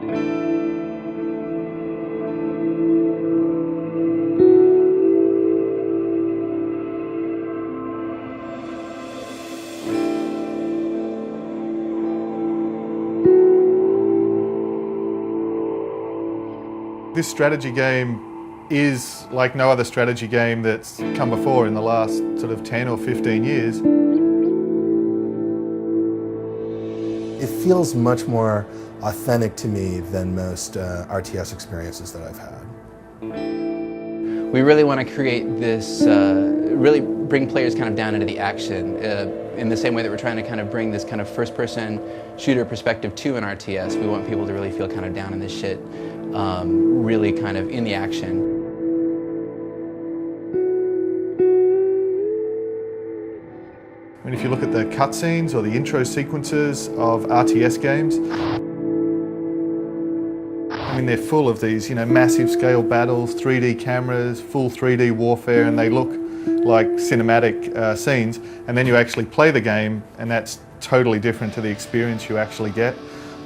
This strategy game is like no other strategy game that's come before in the last sort of 10 or 15 years. It feels much more authentic to me than most RTS experiences that I've had. We really want to create this, really bring players kind of down into the action in the same way that we're trying to kind of bring this kind of first-person shooter perspective to an RTS. We want people to really feel kind of down in this shit, really kind of in the action. I mean, if you look at the cutscenes or the intro sequences of RTS games, I mean, they're full of these, massive scale battles, 3D cameras, full 3D warfare, and they look like cinematic scenes. And then you actually play the game, and that's totally different to the experience you actually get.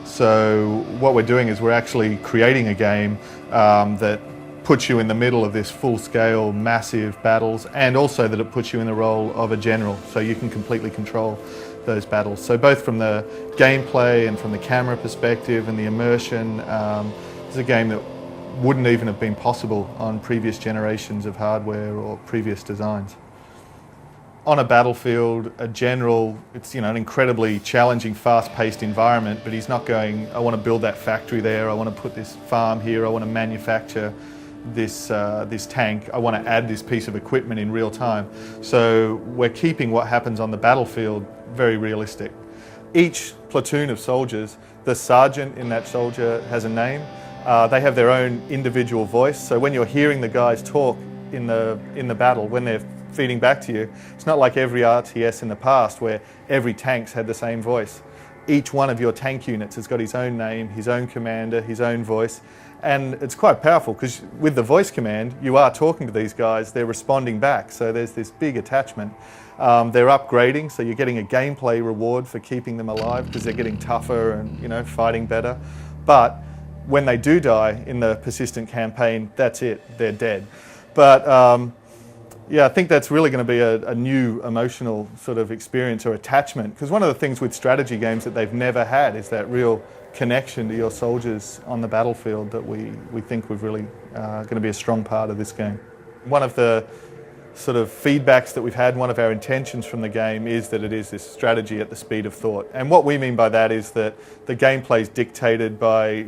So what we're doing is we're actually creating a game that puts you in the middle of this full-scale, massive battles, and also that it puts you in the role of a general, so you can completely control those battles. So both from the gameplay and from the camera perspective and the immersion, it's a game that wouldn't even have been possible on previous generations of hardware or previous designs. On a battlefield, a general, it's an incredibly challenging, fast-paced environment, but he's not going, I want to build that factory there, I want to put this farm here, I want to manufacture this tank, I want to add this piece of equipment in real time. So we're keeping what happens on the battlefield very realistic. Each platoon of soldiers, the sergeant in that soldier has a name. They have their own individual voice, so when you're hearing the guys talk in the battle, when they're feeding back to you, it's not like every RTS in the past where every tank's had the same voice. Each one of your tank units has got his own name, his own commander, his own voice, and it's quite powerful because with the voice command you are talking to these guys, they're responding back, so there's this big attachment. They're upgrading, so you're getting a gameplay reward for keeping them alive because they're getting tougher and fighting better. But when they do die in the persistent campaign, that's it, they're dead. But yeah, I think that's really going to be a new emotional sort of experience or attachment, because one of the things with strategy games that they've never had is that real connection to your soldiers on the battlefield that we think we're really going to be a strong part of this game. One of the sort of feedbacks that we've had, one of our intentions from the game is that it is this strategy at the speed of thought. And what we mean by that is that the gameplay is dictated by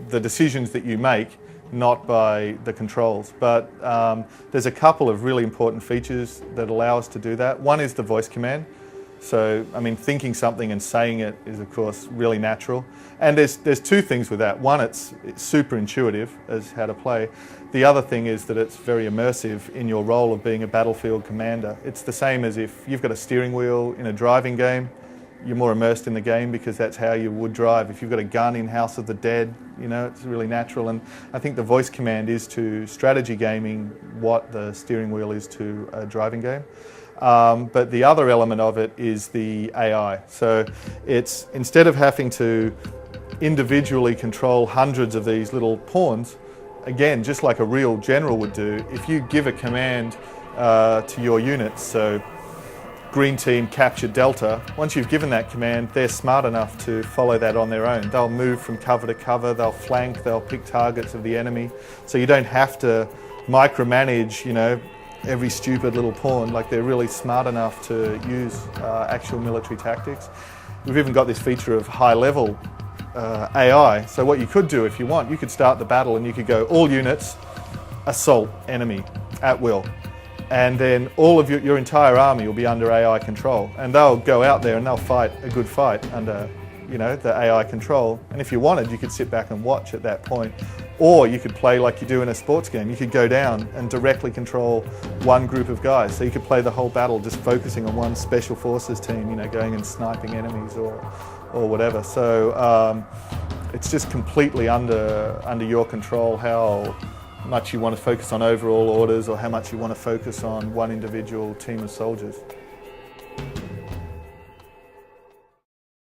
the decisions that you make, not by the controls. But there's a couple of really important features that allow us to do that. One is the voice command. So, I mean, thinking something and saying it is, of course, really natural. And there's two things with that. One, it's super intuitive as how to play. The other thing is that it's very immersive in your role of being a battlefield commander. It's the same as if you've got a steering wheel in a driving game, you're more immersed in the game because that's how you would drive. If you've got a gun in House of the Dead, it's really natural. And I think the voice command is to strategy gaming what the steering wheel is to a driving game. But the other element of it is the AI. So it's, instead of having to individually control hundreds of these little pawns, again, just like a real general would do, if you give a command to your units, so green team capture Delta, once you've given that command, they're smart enough to follow that on their own. They'll move from cover to cover, they'll flank, they'll pick targets of the enemy. So you don't have to micromanage, every stupid little pawn. Like, they're really smart enough to use actual military tactics. We've even got this feature of high-level AI. So what you could do if you want, you could start the battle and you could go, all units, assault enemy at will. And then all of your entire army will be under AI control, and they'll go out there and they'll fight a good fight under, the AI control. And if you wanted, you could sit back and watch at that point, or you could play like you do in a sports game. You could go down and directly control one group of guys, so you could play the whole battle just focusing on one special forces team, going and sniping enemies or whatever. So it's just completely under your control how much you want to focus on overall orders or how much you want to focus on one individual team of soldiers.